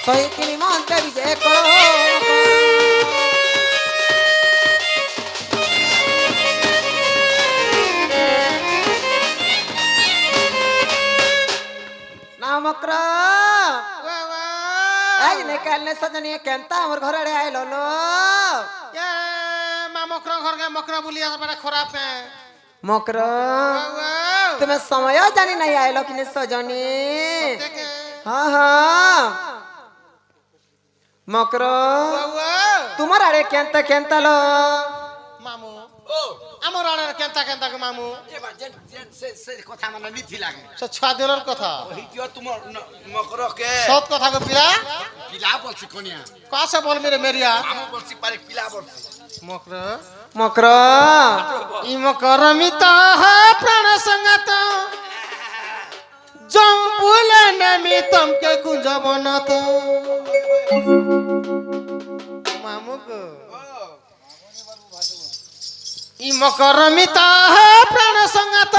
সহিকিনি মন্ত্রে বিজয় করো না মক্র আজ নে কাল নে সজনী কেনতা আমার ঘর আড়ে আইলো লো মা মকর ঘরকে মকর বলি বড় খারাপ মক্র তুমি সময় জানি নাই আইলো কিনে সজনী হ্যাঁ হ্যাঁ মক্র তোমার আড়ে কেনতা কেনতা লো মামু আমার আড়ে কেনতা কেনতা গো মামু সে কথা মানে নিথি লাগে সে ছয় দিনের কথা ওইটিও তোমার মকরকে সৎ কথা গো পিলা পিলা বলছি কোনিয়া কাছে বল মেরে মেরিয়া মামু বলছি পারে পিলা বলছি মকর মক্র ই মকর মিতা প্রাণ संगत जम भूले नमी तुमके कुंज बनत मामू को इ मकर मिता प्राण संगत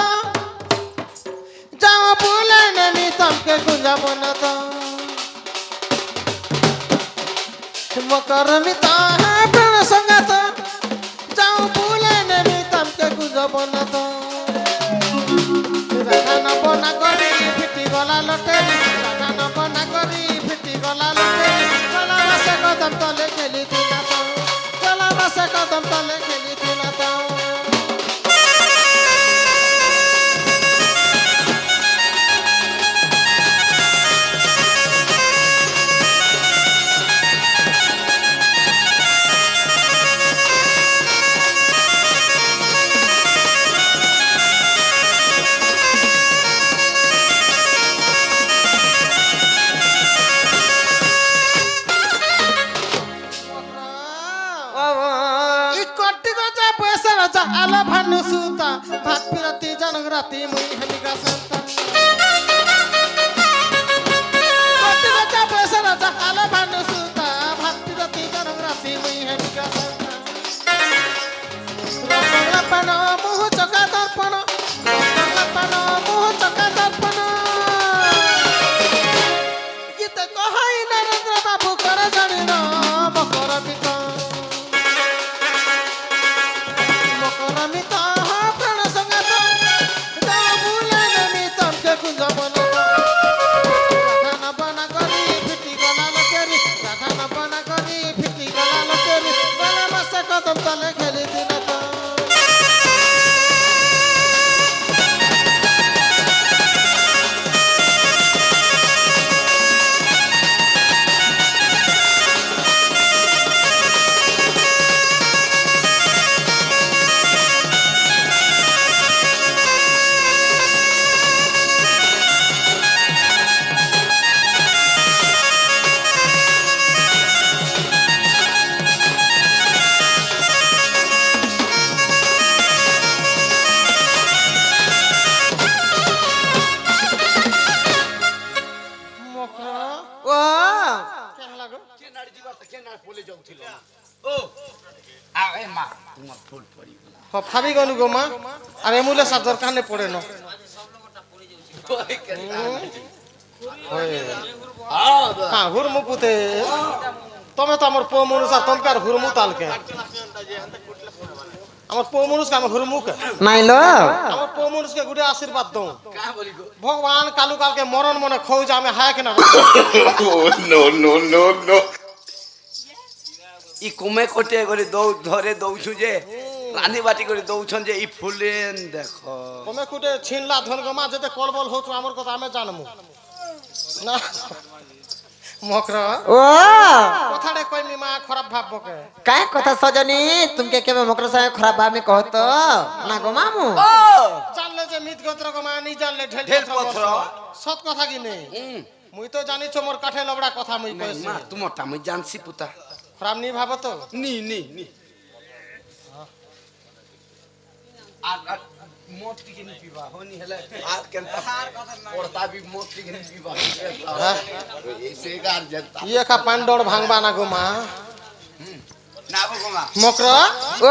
जम भूले नमी तुमके कुंज बनत मकर मिता प्राण संगत जम भूले नमी तुमके कुंज बनत राधा बना करी फिटी गला लटेरी राधा बना करी फिटी गला लटेरी गला मासे कदम तले खेली थी ना तो गला मासे कदम तले खेली थी ना तो आला भानु सुता भात पिरती जनक राती मुई हमिका संता कोटी बचा पैसा राजा आला भानु सुता भात पिरती जनक राती मुई हमिका संता रंगला पानो मुह चका दर्पण रंगला पानो मुह चका दर्पण गीत कहाई नरेंद्र बाबू कर जणिन मकर बिका प्राण संगत भूले नमी तुमके कुंज बनत राधा न बना करी फिटी गला लटेरी राधा न बना करी फिटी गला लटेरी गला मासे कदम तले खेली दिन तो भाभी गलु गो माँ अरे मुले सब दरकार ने पड़े न हाँ हुरमु पुते तमे तो हमर पो मनुष तुम कर हुरमु ताल के हमर पो मनुष का हम हुरमु के নাই লো हमर पो मनुष के गुडे आशीर्वाद दो भगवान कालू काल के मरण मने खौ जा में हाय के ना नो नो नो नो ই কমে কোটে করে ধরে দৌছু যে রানী বাটি করে দৌছন যে ই ফুলেন দেখো কমে কুটে ছিনলা ধন গমা যেতে কলবল হতো আমার কথা আমি জানমু না মকরা ও কথাড়ে কইমি মা খারাপ ভাববো কে काय কথা সজনী तुमके केबे मकर साहे खराब भाव में कहत ना गो मामू জানলে যে মিত গোত্র গমা নি জানলে ঢেল ঢেল পত্র পত্র। সৎ কথা কি নেই মুই তো জানি ছো মোর কাঠে লবড়া কথা মুই কইছি মা তোমারটা আমি জানছি পুতা খারাপ নি ভাবো তো নি নি নি আর মদ টিকে নি পিবা হনি হেলে আর কেনতা পড়তা বি মদ টিকে নি পিবা এসে গার জনতা ইয়ে খা পান্ডর ভাঙবা না গো মা না গো মা মকর ও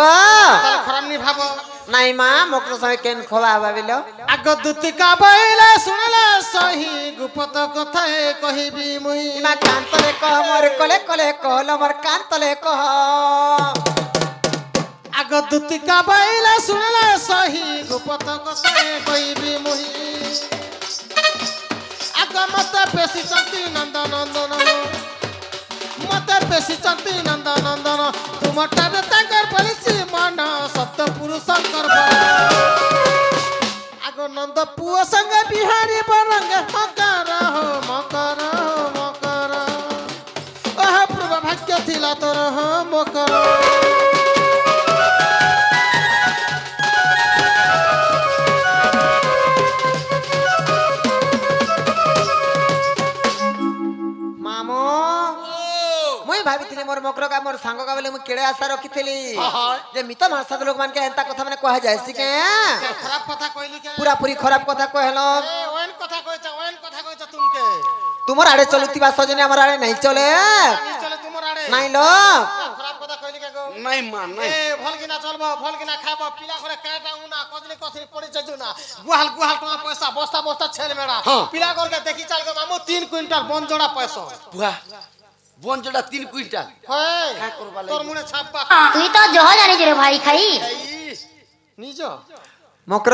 তাহলে খারাপ নি ভাবো নাই মা মকর সঙ্গে কেন খোয়া ভাবিল আগ দুতিকা বইলে শুনলে সহি গুপত কথায় কহিবি মুই না কান্তলে কহ মোর কলে কলে কহল মোর কান্তলে কহ আগ দুতিকা বইলে শুনলে সহি গুপত কথায় কহিবি মুই আগ মতে বেশি চন্তি নন্দন মতে বেশি চন্তি নন্দন তুমটারে তাঙ্কর বলিছি মন সত্য পুরুষঙ্কর আগ নন্দ পুଅ সঙ্গে বিহারি বরঙ্গ মকর মকর মকর ওহ পূর্ব ভাগ্য ଥିଲା তোর মকর মামু মুই ভাবিଥିଲି মোর মকর কা মোর সাঙ্গ কা বলে মু কেড়ে আশা রখিଥିଲି যে মিত মাসাদ লোক মান কে এন্তা কথা মানে কহ যায়ছি কে খারাপ কথা কইলি কে পুরা পুরি খরাপ কথা কহল ওয়েন কথা কইছ তুমকে তোমার আড়ে চলুতিবা সজনে আমার আড়ে নাই চলে চলে তোমার আড়ে নাই লো খারাপ কথা কইলি কে গো নাই মা নাই এ ভল কিনা চলবো ভল কিনা খাবো পিলা করে কাটা উনা কদলি কথি পড়ি যাইছো না গুহাল তোমার পয়সা বস্তা বস্তা ছেলে মেড়া পিলা করকে দেখি চাল গো মামু 3 কুইন্টাল বন জোড়া পয়সা বুয়া বঞ্জটা 3 কুইন্টাল হয় কা করবা তোর মুনে ছাপবা তুই তো জহ জানিস রে ভাই খাই নিজ মকর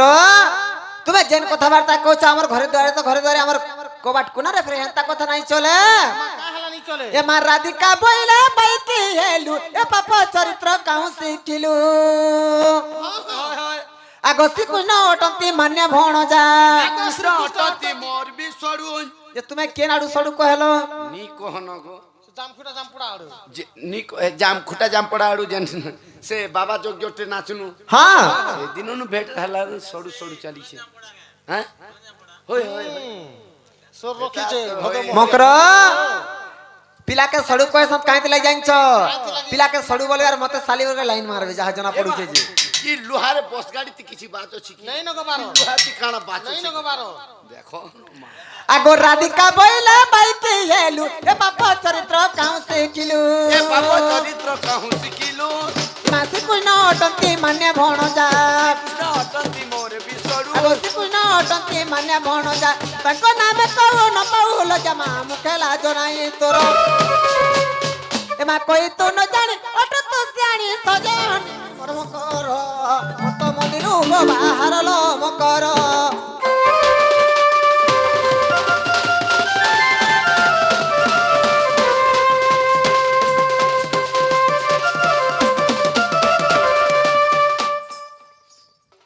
তুমি যেন কথাবার্তা কইছ আমার ঘরে দ্বারে আমার কবাট কোনা রে ফ্রে এন্তা কথা নাই চলে কাহলা নি চলে এ মার রাধিকা বইলা বাইতি হেলু এ পাপ চরিত্র কাউ শিখিলু হয় হয় আগস্তি কৃষ্ণ অটন্তি মান্য ভণ যা কৃষ্ণ অটতি মোর বি সড়ুন যে তুমি কেন আড়ু সড়ু কহেলো নি কহন গো জামপুড়া আড়ু যে নি জাম খুটা জাম পড়া আড়ু যেন সে বাবা যোগ্যতে নাচনু হ্যাঁ সে দিনनु भेट हला सडू सडू चालीছে হ্যাঁ होय होय सोर रखिছে मकर पिला के सड़ू कहे सब काहे लग जाइछ पिला के सड़ू बोले यार मते साली के लाइन मारबे जहा जना पड़ुचे जी ई लोहारे बस गाड़ी ती किछि बात अछि की नहीं न गो बारो लोहा ती काना बात नहीं अछि न गो बारो देखो आगो राधिका बोइला बाइती हेलु ए पापा चरित्र काउ शिखिलु ए बाबा चरित्र कहू सिकिलु मासी कुन अटंती मान्य भण जा कृष्ण अटंती मोर बि सडू आगो कुन अटंती मान्य भण जा तको नाम कहू न पाउल जमा मुखेला जनाई तोर ए मा कोई तो न जाने अट तो सियाणी सजन कर्म कर मत मंदिरु बाहर लो मकर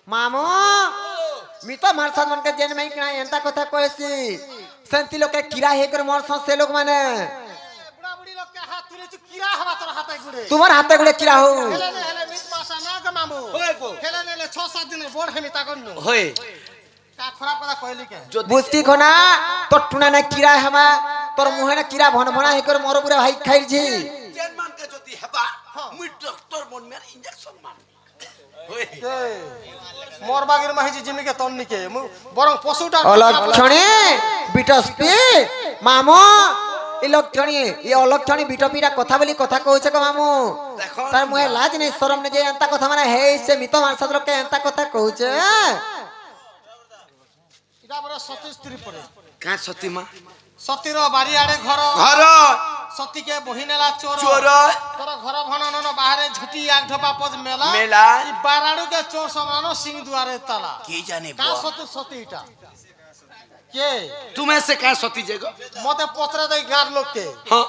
मामो मी तो मारसाद मन के जेन में किना एंता कथा कहसी संति लोग के किरा हे कर मोर से लोग माने बुढ़ा बुढ़ी लोग के हाथ तुले चु कीड़ा हवा तोर हाथ गुड़े तुम्हार हाथे गुड़े किरा हो हेले मित मासा ना ग मामू होय गो हेले नेले 6-7 दिन बोर हेमी ताकनु होय का खराब कथा कहली के जो बुस्ती खोना तो टुना ना किरा हमा तोर मुहे ना किरा भन भना हे कर मोर पूरा भाई खाइल छी जेन मान के जति हेबा मुई डॉक्टर मन में इंजेक्शन मान होय मोर बागिर माहिजी जिमी के तन्नी के बरং पशुटा अलक्षणी बिटस्पी मामो इ लक्षणी ये अलक्षणी बिटपीरा कथा बोली कथा कहउछ को मामू देखो तार मुहे लाज नहीं शरम नहीं जे एंता कथा माने हे से मितो मारसाद लोग के एंता कथा कहउछ इटा बड़ सती स्त्री पड़े का सती मां सतीर बारी आड़े घर घर सती के बहिनेला चोर चोर तोर घर भनन बाहरे झुटी आग ढपा पज मेला मेला ई बाराडू के चोर समानो सिंह दुआरे ताला की जाने का बा सती सती इटा के तुम्हें से का सती जेगो मते पचरा दे गार लोग के हां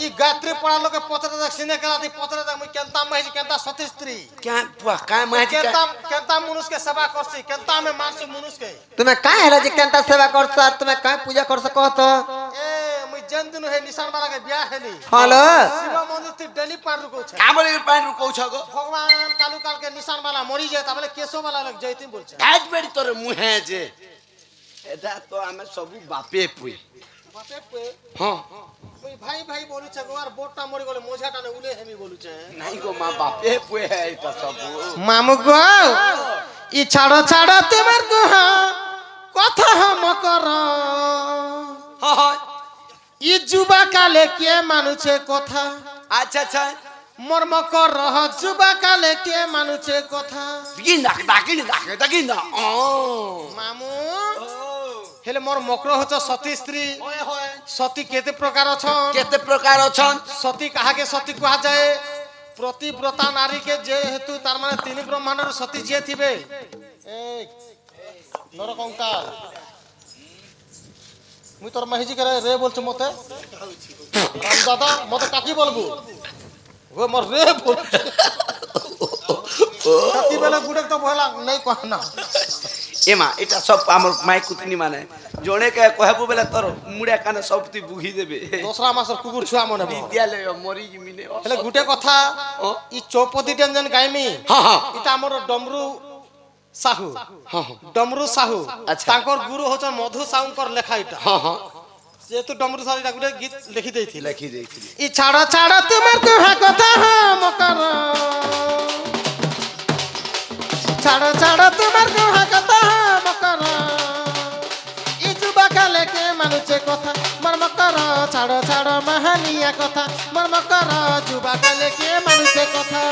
ई गायत्री पड़ा लोग के पचरा दे सिने करा दी पचरा दे मुई केंता महिजी केंता सती स्त्री क्या बुआ का माजी केंता का केंता मनुष्य के सेवा करसी केंता में मानसी मनुष्य के तुम्हें काहे हला जी केंता सेवा करछ और तुम्हें काहे पूजा करछ कहत ए मुई जन दिन है निशान वाला के ब्याह हेली हेलो शिव मंदिर ती डेली पार रुको छे का बोले पानी रुको छ गो भगवान कालू काल के निशान वाला मरी जाए तबले केसो वाला लग जाइती बोल छे आज बेड़ी तोर मुहे जे एटा तो हमें सब बापे पुई बापे पे हां मुई भाई भाई बोलू छे गोर बोटा मरी गले मोझाटा ने उले हेमी बोलू छे नहीं गो मां बापे पुए है एटा सब मामू गो ई छाड़ो छाड़ो तेमर को কথা हम कर हां हां ई जुबा काले के मानुछे কথা अच्छा अच्छा মর্ম কর যুবা কালে কে মানুষে কথা ডাকি না মামু হেলে মোর মকর হচ্ছে সতী স্ত্রী সতী কেতে প্রকার অছন কেতে প্রকার অছন সতী কাহাকে সতী কুহাযাଏ প্রতিব্রতা নারীকে যেহেতু তার মানে তিনি ব্রহ্মাণ্ডর সতী যে থিবে এই নরকঙ্কাল মুই তোর মাহিজি করে রে বলছো মতে দাদা মতে কাকি বলবো ও মোর রে বলছে কাকি বেলা গুড়ে তো ভয়লা নাই কহ না এমা এটা সব আমার মাই কুতনি মানে জনে কে কহবো বেলা তোর মুড়া কানে সব তুই বুঝি দেবে দোসরা মাসের কুকুর ছুয়া মনে হবে বিদ্যালয় মরি মিনে হেলে গুটে কথা ই চৌপতি টেনজন গাইমি এটা আমার ডমরু সাহু ডমরু সাহু আচ্ছা। তাঙ্কর গুরু হচ্ছেন মধু সাহুঙ্কর লেখা এটা যেহেতু ডমরু সাহু এটা গুটে গীত লিখি দেইছিল লেখি দেখি ই ছাড়া ছাড়া তোমার কুহা কথা মকর ছাড়া ছাড়া তোমার কুহা কথা মকর ই যুবা কালে কে মানুষে কথা মর্ম কর ছাড়ো ছাড়ো মাহানিয়া কথা মর্ম কর যুবা কালে কে মানুষে কথা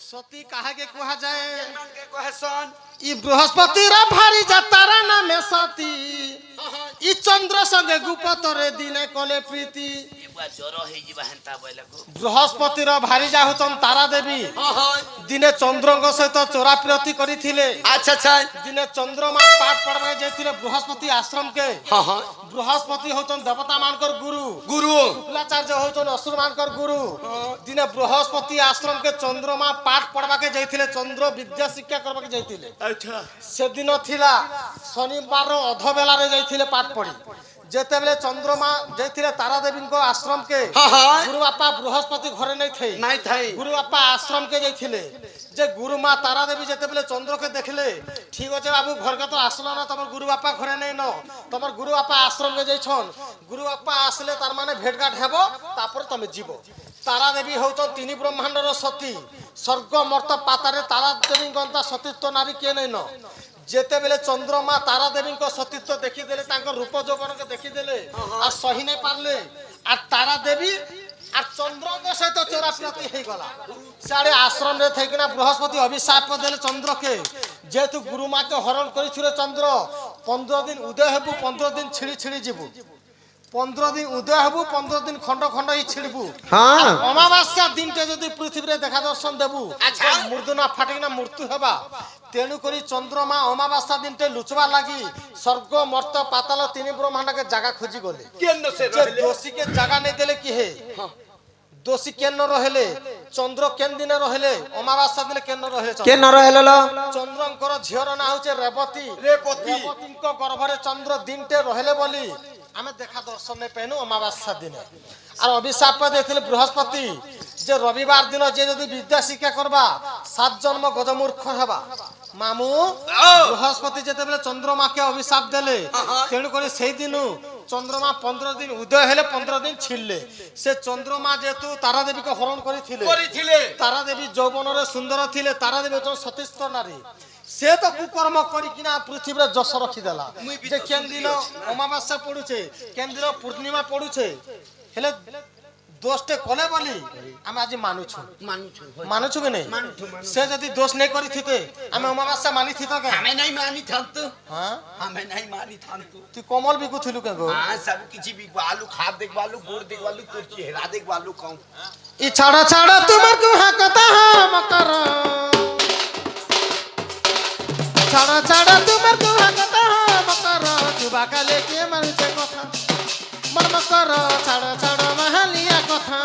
সতী কাহাকে কুহাযাଏ কহেছন ই বৃহস্পতির ভারি যাতারা নামে সতী ই চন্দ্র সঙ্গে গুপতরে দিনে কলে প্রীতি জ্বর হয়ে যাবা হেন্তা বইলাকো বৃহস্পতির ভারি যা হচ্ছন তারা দেবী দিনে চন্দ্রঙ্গ সহিত চোরাপ্রতি করিଥିଲେ আচ্ছা আচ্ছা দিনে চন্দ্রমা পাঠ পড়বা যাইଥିଲେ বৃহস্পতি আশ্রমকে বৃহস্পতি হচ্ছন দেবতা মানকর গুরু গুরু শুক্লাচার্য হচ্ছন অসুর মানকর গুরু দিনে বৃহস্পতি আশ্রমকে চন্দ্রমা পাঠ পড়বাকে যাইଥିଲେ চন্দ্র বিদ্যা শিক্ষা করবাকে যাইଥିଲେ আচ্ছা সেদিন থিলা শনিবার অধবেলারে যাইଥିଲେ পাঠ পড়ি যেতেবেলে চন্দ্রমা যাইଥିଲେ তারা দেবীଙ୍କ আশ্রমকে গুরু বাপা বৃহস্পতি ঘরে নাই থাই নাই থাই গুরু বাপা আশ্রমকে যাইଥିଲେ যে গুরু মা তারা দেবী যেতেবেলে চন্দ্রকে দেখলে ঠিক আছে বাবু ঘরকে তো আসলো না তোমার গুরু বাপা ঘরে নেই ন তোমার গুরু বাপা আশ্রমকে যাইছন গুরু বাপা আসলে তার মানে ভেটঘাট হেব তারপরে তুমি জীব তারা দেবী হচ্ছেন তিনি ব্রহ্মাণ্ডর সতী স্বর্গ মর্ত পাতারে তারা দেবীঙ্কন্তা সতীত্ব নারী কে নেই ন যেতেবেলে চন্দ্রমা তারা দেবীଙ୍କ সতীত্ব দেখিদেলে তাঙ্কর রূপ যৌবনকে দেখিদেলে আর সহি নাই পারলে আর তারা দেবী আর চন্দ্রଙ୍କ সহিত চোরাপ্রতি হয়ে গলা সাড়ে আশ্রমে থাকি না বৃহস্পতি অভিশাপ দেলে চন্দ্রকে যেহেতু গুরুমাকে হরণ করেছিল চন্দ্র 15 দিন উদয় হবু 15 দিন ছিড়ি ছিড়ি যাবু 15 দিন উদয় হবু 15 দিন খন্ড খন্ড ই ছিড়বু হ্যাঁ অমাবাস্যা দিনটা যদি পৃথিবীরে দেখা দর্শন দেবু মৃত্যু না ফাটিকি না মৃত্যু হবা তেণু করি চন্দ্রমা অমাবাস্যা দিনটে লুচবা লাগি স্বর্গ মর্ত পাতাল তিনি ব্রহ্মাণ্ডকে জায়গা খুঁজি গলে কেন সে যে দোষীকে জায়গা নেই দেলে কি হে দোষী কেন রহেলে চন্দ্র কেন দিনে রহেলে অমাবাস্যা দিনে কেন রহেলে কে ন রহেল চন্দ্রঙ্কর ঝিওর না হচ্ছে রেবতী রেবতী। রেবতীଙ୍କ গর্ভরে চন্দ্র দিনটে রহেলে বলি আমি দেখা দর্শন নেই পাইনু অমাবাস্যা দিনে আর অভিশাপ দিয়েছিল বৃহস্পতি যে রবিবার দিন যে যদি বিদ্যা শিক্ষা করবা 7 জন্ম গজমূর্খ হবা মামু বৃহস্পতি যেতেবেলে চন্দ্রমাকে অভিশাপ দেলে তেণু করে সেই দিনু চন্দ্রমা 15 দিন উদয় হলে 15 দিন ছিড়লে সে চন্দ্রমা যেহেতু তারা দেবীকে হরণ করিছিলে তারা দেবী যৌবনরে সুন্দর থিলে তারা দেবী হচ্ছেন সতীস্থ নারী সে তো কুকর্ম করি কিনা পৃথিবীরে যশ রখিদেলা যে কেন দিন অমাবাস্যা পড়ুছে কেন দিন পূর্ণিমা পড়ুছে হেলে দোষটে কলে বলি আমি আজ মানুছু মানুছু কি নেই সে যদি দোষ নেই করি থিতে আমি অমাবাস্যা মানি থিত কে আমি নাই মানি থাকতো হ্যাঁ আমি নাই মানি থাকতো তুই কমল বিকু থিলু কে গো हाँ सब किसी भी आलू खाद देख वालू गुड़ देख वालू तो चेहरा देख वालू कौन ই ছাড়া ছাড়া তোমার কুহা কথা মকর ছাড়া ছাড়া তোমার কুহা কথা মকর যুবা কালে কে মানুষে কথা মন মকর ছাড়া ছাড়া মাহালিয়া কথা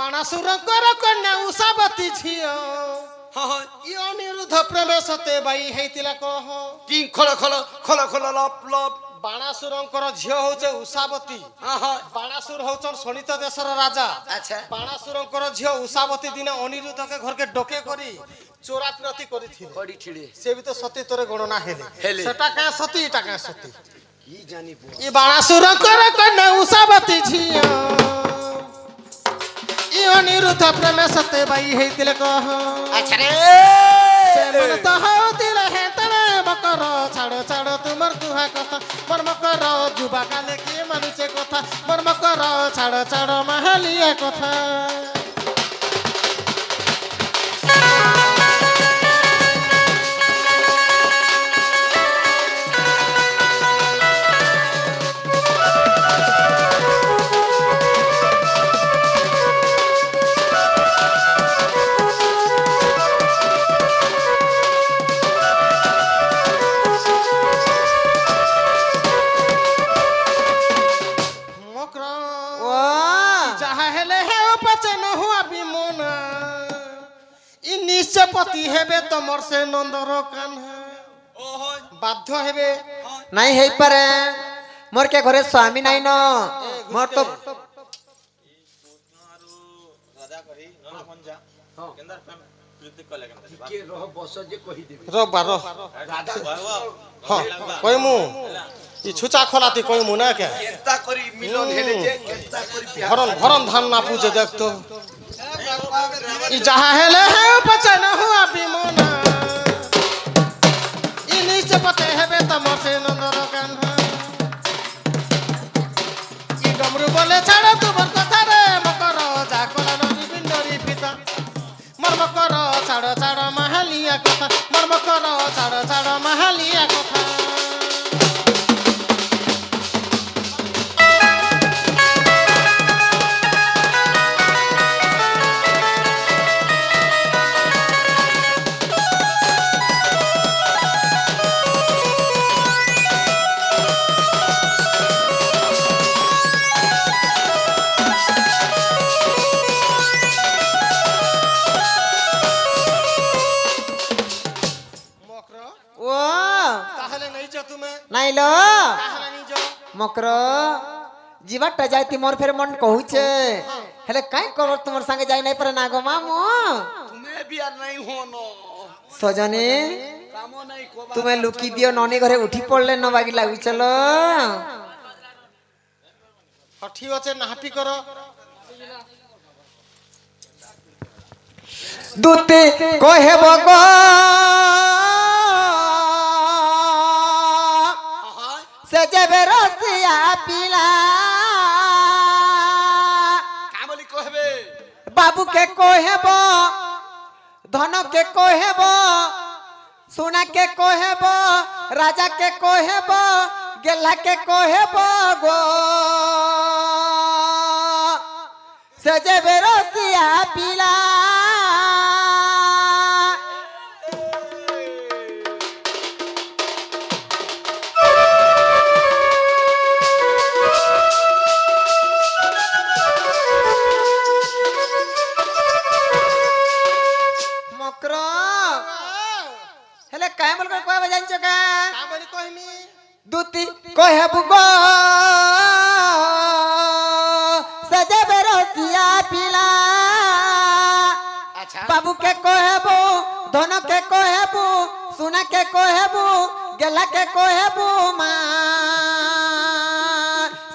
ବାଣାସୁରଙ୍କର କନ୍ୟା ଉଷାବତୀ ଝିଅ ହଁ ହଁ ଇ ଅନିରୁଦ୍ଧ ପ୍ରେମ ସତେ ବାଇ ହେଇଥିଲା କହ କି ଖୋଲ ଖୋଲ ଖୋଲ ଖୋଲ ଲପ ଲପ ବାଣାସୁରଙ୍କର ଝିଅ ହଉଛେ ଉଷାବତୀ ହଁ ହଁ ବାଣାସୁର ହଉଛନ୍ ଶୋଣିତ ଦେଶର ରାଜା ଆଚ୍ଛା ବାଣାସୁରଙ୍କର ଝିଅ ଉଷାବତୀ ଦିନେ ଅନିରୁଦ୍ଧকে ঘরকে ডকে করি চোরা পিরতি করিছিল কড়ি ছিড়ে সে भी तो সতী তোরে গণনা হেলে হেলে। সেটা কে সতী এটা কে সতী কি জানিব ই বাণাসুরଙ୍କର কন্যা উষাবতী ঝিଅ ই অনিরুদ্ধ প্রেমে সতে বাই ହେଇଥିଲେ কহ আচ্ছা রে ସେମାନେ ତ ହଉଥିଲେ ହେତେଳେ ମକର ଛାଡ଼ ଛାଡ଼ ତୁମର କୁହା କଥା ମୋର ମକର ଯୁବା କାଲେ କିଏ ମାନୁଛେ କଥା ମୋର ମକର ଛାଡ଼ ଛାଡ଼ ମାହାଲିଆ କଥା ମକର ও যাহা হেলে হেও পাচে নহুয়া বিমনা ই নিশ্চপতি হেবে তোমার সে নন্দর কান্হা বাধ্য হেবে নাই ହେଇପାରେ ମୋର କେ ଘରେ ସ୍ୱାମୀ ନାଇଁ ନ ମୋର ତ ଟିକେ ରହ ବସ ଯେ କହିଦେବି রোববার রাধা হ্যাঁ কইমু ই ছুচা খোলাতি কইমু না কে কেনতা করি মিলন হেলে যে কেনতা করি বিয়া ভরন ভরন ধান না পুজে দেখতো ই যাহা হেলে হেও পাচে নহুয়া বিমনা ই নিশ্চপতি হেবে তোমার সে নন্দর কান্হা ই ডমরু বলে ছাড় তোমার কথা রে মকর যা কলা নদী বিন্দরি পিতা মোর মকর ছাড় ছাড় মাহালিয়া কথা মোর মকর ছাড় ছাড় মাহালিয়া কথা মকর ও তাহলে নেই যা তুমি ନାଇଁ ଲ তাহলে নিজ ମକର ଯିବାଟା ଯାଇତି ମୋର ଫେର ମନ କହୁଛେ ହେଲେ କାଇଁ କର ତୁମର ସାଙ୍ଗେ ଯାଇ ନାଇଁ ପାରେ ନା ଗো ମାମୁ তুমি বিয়া নাই হন ସଜনী কাম নাই কোবা ତୁମେ ଲୁକି ଦିଅ ନନି ଘରେ ଉଠି ପଡିଲେ ନ ବାଗି ଲାଗୁଛ ଲ ହଁ ঠিক আছে নাহাপি কর দুতে কহে বগ সে যাবে রসিয়া পিলা কামলি কহবে বাবুকে কহেব ধনকে কহেব সোনাকে কহেব রাজাকে কহেব গেলাকে কহেব গো সে যে বেরসিয়া পিলা মকর হেলে কাই বল করে কইবা জানছ কা কামলি কইমি দুতি কহেবু গো সজে বেরসিয়া পিলা আচ্ছা বাবুকে কহেবু ধনকে কহেবু সোনাকে কহেবু গেলাকে কহেবু মা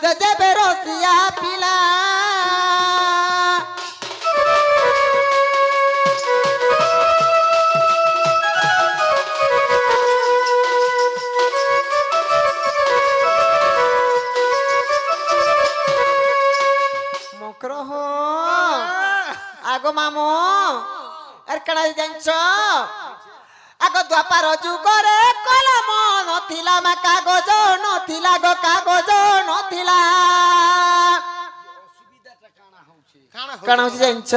সজে বেরসিয়া পিলা মকর হো আগো মামু আর কাড়া জানছ আগ দ্বাপার যুগরে কলম নথিলা মা কাগজ নথিলা গো কাগজ নথিলা কানা কাণ হচ্ছে জানছ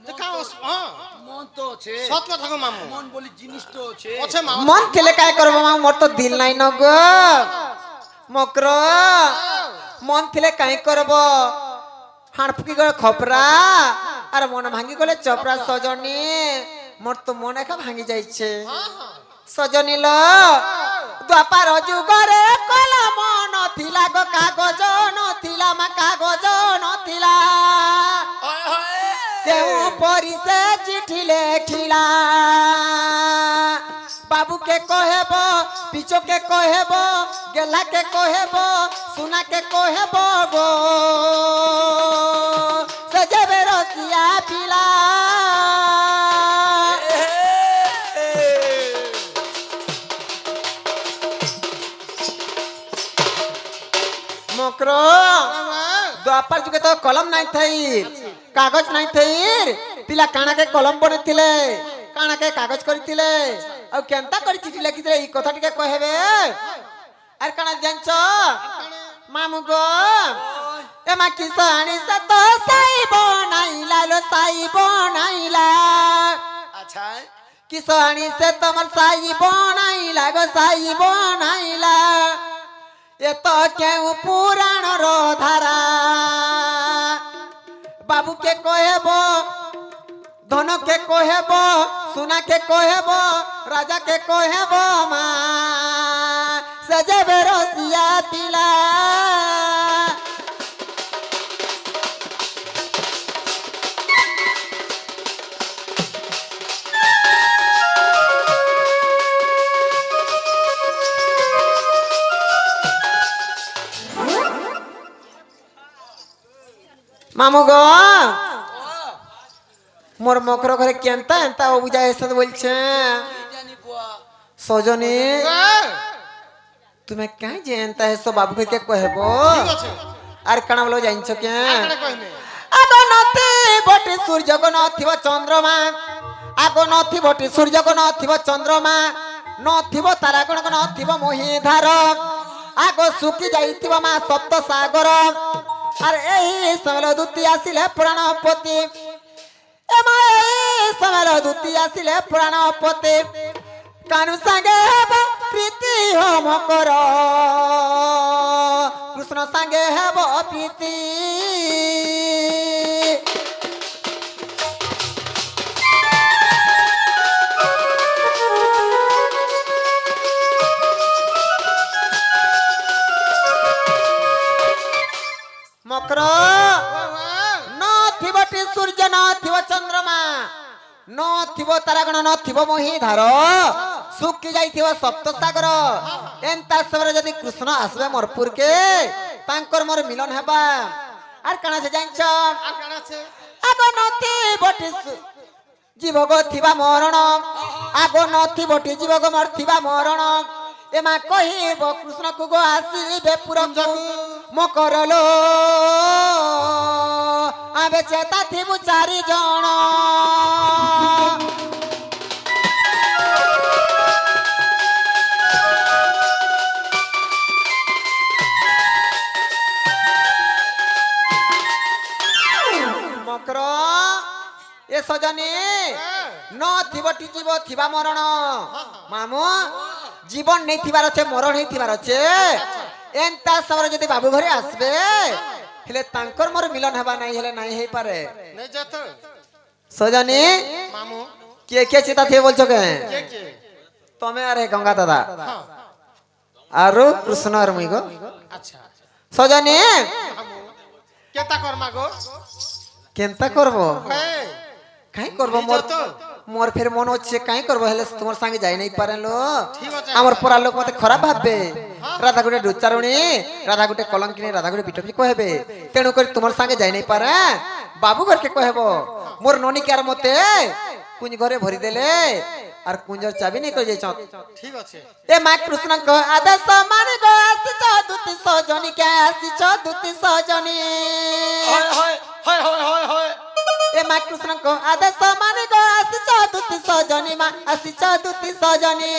তো কাও হ্যাঁ মন তো আছে সত কথা গো মামু মন বলি জিনিস তো আছে আছে মা মন খেলে কাই করবো মা মোর তো দিল নাই ন গো মকর মন থিলে কাই করব হাঁড়ফুকি গলে খপরা আর মন ভাঙ্গি গলে চপরা সজনী মোর তো মন একা ভাঙ্গি যাইছে সজনী ল দ্বাপার যুগরে কলম নথিলা গো কাগজ নথিলা মা কাগজ নথিলা কেউ পরিছে চিঠি লেখিলা বাবুকে কহেব পিছকে কহেব গেলাকে কহেব সুনাকে কহেব গো সে যাবে রসিয়া পিলা মকর দ্বাপার যুগে তো কলম নাই থাই কাগজ নাই থাই পিলা কানাকে কলম বনেছিলে কানাকে কাগজ করিଥିଲେ ଆଉ କେନ୍ତା କରି ଚିଠି ଲେଖିଥିଲେ এই কথা টিকে কহেবে আর কানা জানছ মামু গো এ মা কিস আনিস তো সাইব নাইলা লো সাইব নাইলা আচ্ছা কিস আনিস তোমার সাইব নাইলা গো সাইব নাইলা এ তো কেউ পুরাণর ধারা বাবুকে কহেব ধনকে কহেব সুনাকে কহেব রাজাকে কহেব মা সে যাবে রসিয়া তিলা মামু গো মোর মকর ঘরে কেনতা এনতা অবুজা এসে বলছে সজনী তুমি কাই যে এনতা এসো বাবুকে কে কহেব আর কানা বলো জানছ কে আগো নথি বটি সূর্য গো নথিব চন্দ্রমা আগো নথি বটি সূর্য গো নথিব চন্দ্রমা নথিব তারা গণ গণ নথিব মহিধার আগো শুকি যাইতিব মা সপ্ত সাগর আর এই সময় দুতি আসিলে প্রাণপতি সময় দুতি আসিলে প্রাণপতি কানু সাঙ্গে হেব প্রীতি হোম কর কৃষ্ণ সাঙ্গে হেব প্রীতি মকর নথিবটি সূর্য নথিব চন্দ্রমা নথিব তারাগণ নথিব মহিধার শুকি যাইথিব সপ্ত সাগর এন্তা সময় যদি কৃষ্ণ আসবে মোরপুরকে তাঙ্কর মোর মিলন হেবা আর কাଣା আছে জানছ আগ নথিবটি জীবগ থিবা মরণ আগ নথিবটি জীবগ মর থিবা মরণ এমা কহিব কৃষ্ণକୁ গো আসিবে পুরঞ্জক মকরলো আবে চেতা থিবু চারি জন মকর এ সজনী নথিবটি জীব থিবা মরণ মামু জীবন নেই থিবার আছে মরণ নেই থিবার আছে এন্তা সময় যদি বাবু ঘরে আসবে হেলে তাঙ্কর মোর মিলন হেবা নাই হেলে নাই হেই পারে নেই যেত সজনী মামু কে কে চিতা থিয়ে বলছো কে কে কে তুমি আর হে গঙ্গা দাদা হ্যাঁ আর কৃষ্ণ আর মুই গো আচ্ছা সজনী মামু কেতা কর্মা গো কেনতা করব হে কাই করব মোর মোর ফের মন হচ্ছে কাই করব হেলে তোমার সঙ্গে যাই নাই পারে লো ঠিক আছে আমার পড়ার লোক মতে খারাপ ভাববে রাধা গুটে ডুচারুণী রাধা গুটে কলঙ্কিনী রাধা গুটে পিটপি কহেবে তেণু করে তোমার সঙ্গে যাই নাই পারে বাবু ঘরকে কহেব মোর ননিকার মতে কুঞ্জ ঘরে ভরি দেলে আর কুঞ্জর চাবি নেই করে যাইছ ঠিক আছে এ মা কৃষ্ণ কো আদেশ মান গো আসিছ দুতি সজনী কে আসিছ দুতি সজনী হয় হয় হয় হয় হয় হয় এ মা কৃষ্ণ কো আদেশ মান গো আসিছ দুতি সজনী মা আসিছ দুতি সজনী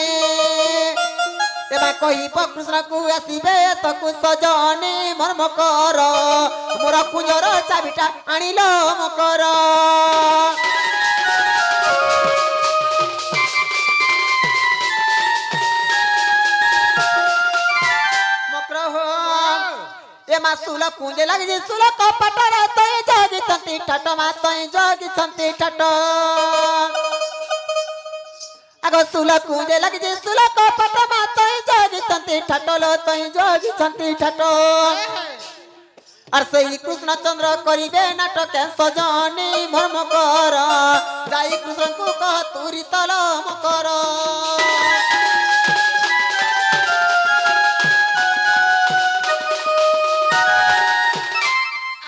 এ মা কহিব কৃষ্ণକୁ আসিবে তকু সজনী মোর মকর মোর কুঞ্জর চাবিটা আনিল মকর মকর হো এ মা সুল কুঁজে লাগিছে সুল কপটর তই জগিছন্তি ঠাট মা তই জগিছন্তি ঠাট আগো সুল কুঁজে লাগিছে সুল কপট মা তই জগিছন্তি ঠাট লো তই জগিছন্তি ঠাট আর সেই কৃষ্ণচন্দ্র করিবে নাটকে সজনী মর্ম কর যাই কৃষ্ণଙ୍କୁ কহ তুরি তল মকর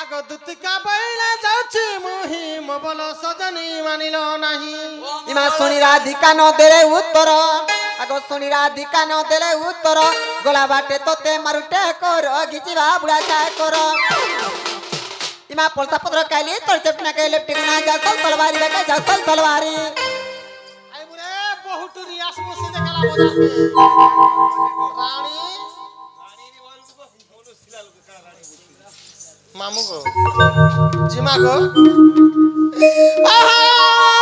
আগ দুতিকা বাইলে যাଉଛି মুহি ମୋ ବୋଲ ସଜନୀ ମାନିଲ ନାହିଁ ইমা শুনি রাধিকা ন দেলে উত্তর আগো শুনি রাধিকা ন দেলে উত্তর গোলা বাটে তোতে মারুটে কর গিচিবা বুড়া চায় কর ইমা পলসা পত্র কাইলি তোর চেপনা কে লেপটি গুনা যা সল তলবারি বেকে যা সল তলবারি আই বুড়ে বহুত রিয়াস বসে দেখালা বজাতে রানী মামু গো জিমা গো আহা